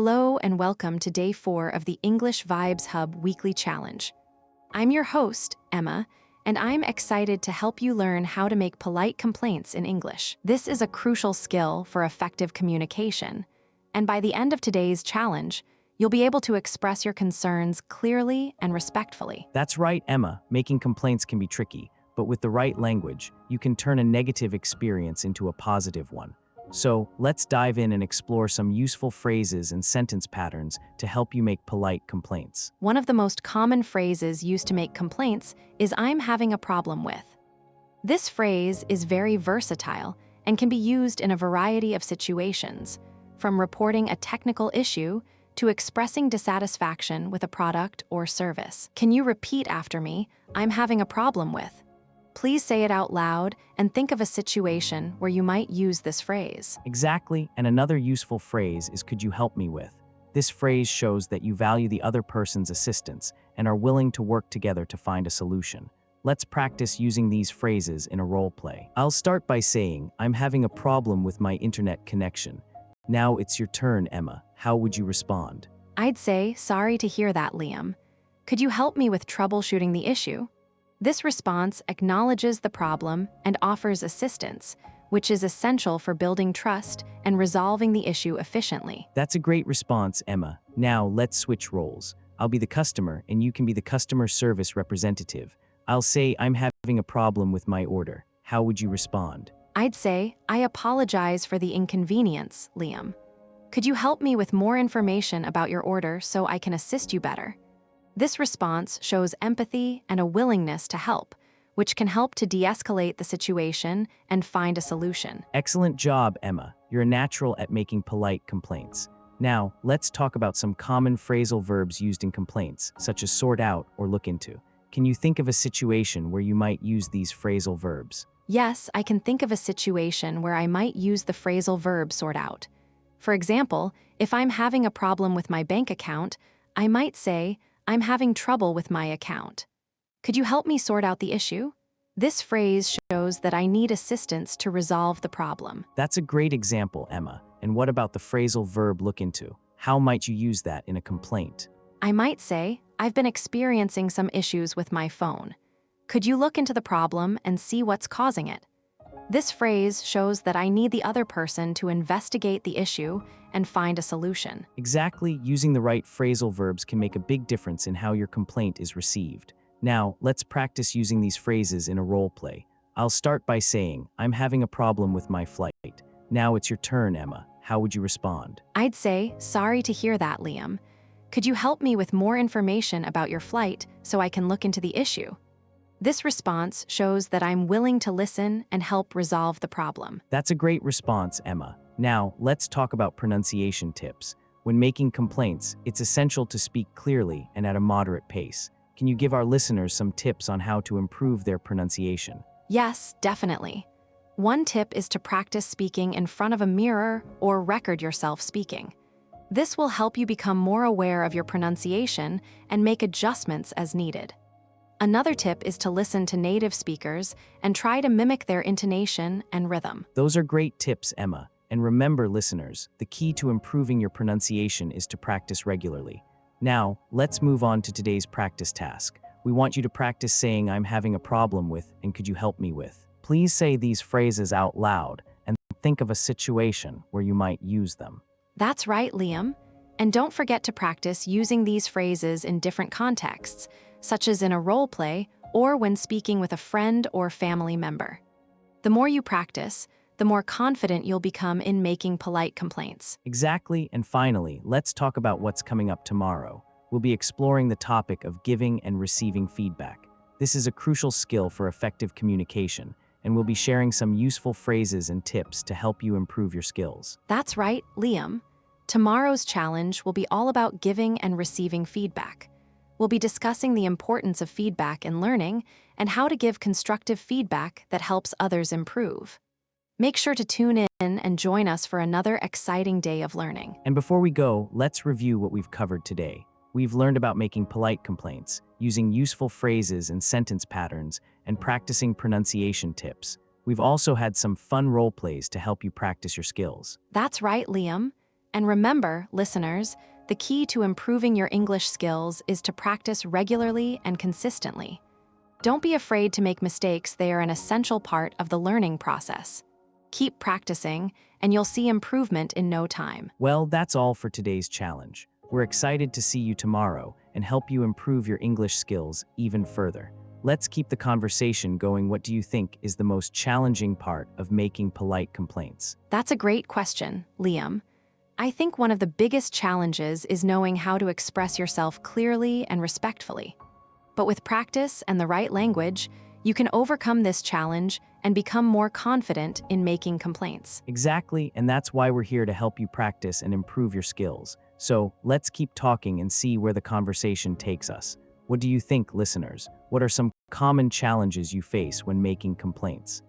Hello and welcome to day 4 of the English Vibes Hub Weekly Challenge. I'm your host, Emma, and I'm excited to help you learn how to make polite complaints in English. This is a crucial skill for effective communication, and by the end of today's challenge, you'll be able to express your concerns clearly and respectfully. That's right, Emma. Making complaints can be tricky, but with the right language, you can turn a negative experience into a positive one. So, let's dive in and explore some useful phrases and sentence patterns to help you make polite complaints. One of the most common phrases used to make complaints is "I'm having a problem with." This phrase is very versatile and can be used in a variety of situations, from reporting a technical issue to expressing dissatisfaction with a product or service. Can you repeat after me, "I'm having a problem with"? Please say it out loud and think of a situation where you might use this phrase. Exactly, and another useful phrase is "could you help me with?" This phrase shows that you value the other person's assistance and are willing to work together to find a solution. Let's practice using these phrases in a role play. I'll start by saying, "I'm having a problem with my internet connection." Now it's your turn, Emma. How would you respond? I'd say, "Sorry to hear that, Liam. Could you help me with troubleshooting the issue?" This response acknowledges the problem and offers assistance, which is essential for building trust and resolving the issue efficiently. That's a great response, Emma. Now let's switch roles. I'll be the customer and you can be the customer service representative. I'll say, "I'm having a problem with my order." How would you respond? I'd say, "I apologize for the inconvenience, Liam. Could you help me with more information about your order so I can assist you better?" This response shows empathy and a willingness to help, which can help to de-escalate the situation and find a solution. Excellent job, Emma. You're a natural at making polite complaints. Now, let's talk about some common phrasal verbs used in complaints, such as sort out or look into. Can you think of a situation where you might use these phrasal verbs? Yes, I can think of a situation where I might use the phrasal verb sort out. For example, if I'm having a problem with my bank account, I might say, "I'm having trouble with my account. Could you help me sort out the issue?" This phrase shows that I need assistance to resolve the problem. That's a great example, Emma. And what about the phrasal verb look into? How might you use that in a complaint? I might say, "I've been experiencing some issues with my phone. Could you look into the problem and see what's causing it?" This phrase shows that I need the other person to investigate the issue and find a solution. Exactly, using the right phrasal verbs can make a big difference in how your complaint is received. Now, let's practice using these phrases in a role play. I'll start by saying, "I'm having a problem with my flight." Now it's your turn, Emma. How would you respond? I'd say, "Sorry to hear that, Liam. Could you help me with more information about your flight so I can look into the issue?" This response shows that I'm willing to listen and help resolve the problem. That's a great response, Emma. Now, let's talk about pronunciation tips. When making complaints, it's essential to speak clearly and at a moderate pace. Can you give our listeners some tips on how to improve their pronunciation? Yes, definitely. One tip is to practice speaking in front of a mirror or record yourself speaking. This will help you become more aware of your pronunciation and make adjustments as needed. Another tip is to listen to native speakers and try to mimic their intonation and rhythm. Those are great tips, Emma. And remember, listeners, the key to improving your pronunciation is to practice regularly. Now, let's move on to today's practice task. We want you to practice saying, "I'm having a problem with," and "could you help me with?" Please say these phrases out loud and think of a situation where you might use them. That's right, Liam. And don't forget to practice using these phrases in different contexts, such as in a role play or when speaking with a friend or family member. The more you practice, the more confident you'll become in making polite complaints. Exactly, and finally, let's talk about what's coming up tomorrow. We'll be exploring the topic of giving and receiving feedback. This is a crucial skill for effective communication, and we'll be sharing some useful phrases and tips to help you improve your skills. That's right, Liam. Tomorrow's challenge will be all about giving and receiving feedback. We'll be discussing the importance of feedback in learning and how to give constructive feedback that helps others improve. Make sure to tune in and join us for another exciting day of learning. And before we go, let's review what we've covered today. We've learned about making polite complaints, using useful phrases and sentence patterns, and practicing pronunciation tips. We've also had some fun role plays to help you practice your skills. That's right, Liam. And remember, listeners, the key to improving your English skills is to practice regularly and consistently. Don't be afraid to make mistakes, they are an essential part of the learning process. Keep practicing, and you'll see improvement in no time. Well, that's all for today's challenge. We're excited to see you tomorrow and help you improve your English skills even further. Let's keep the conversation going. What do you think is the most challenging part of making polite complaints? That's a great question, Liam. I think one of the biggest challenges is knowing how to express yourself clearly and respectfully. But with practice and the right language, you can overcome this challenge and become more confident in making complaints. Exactly, and that's why we're here to help you practice and improve your skills. So let's keep talking and see where the conversation takes us. What do you think, listeners? What are some common challenges you face when making complaints?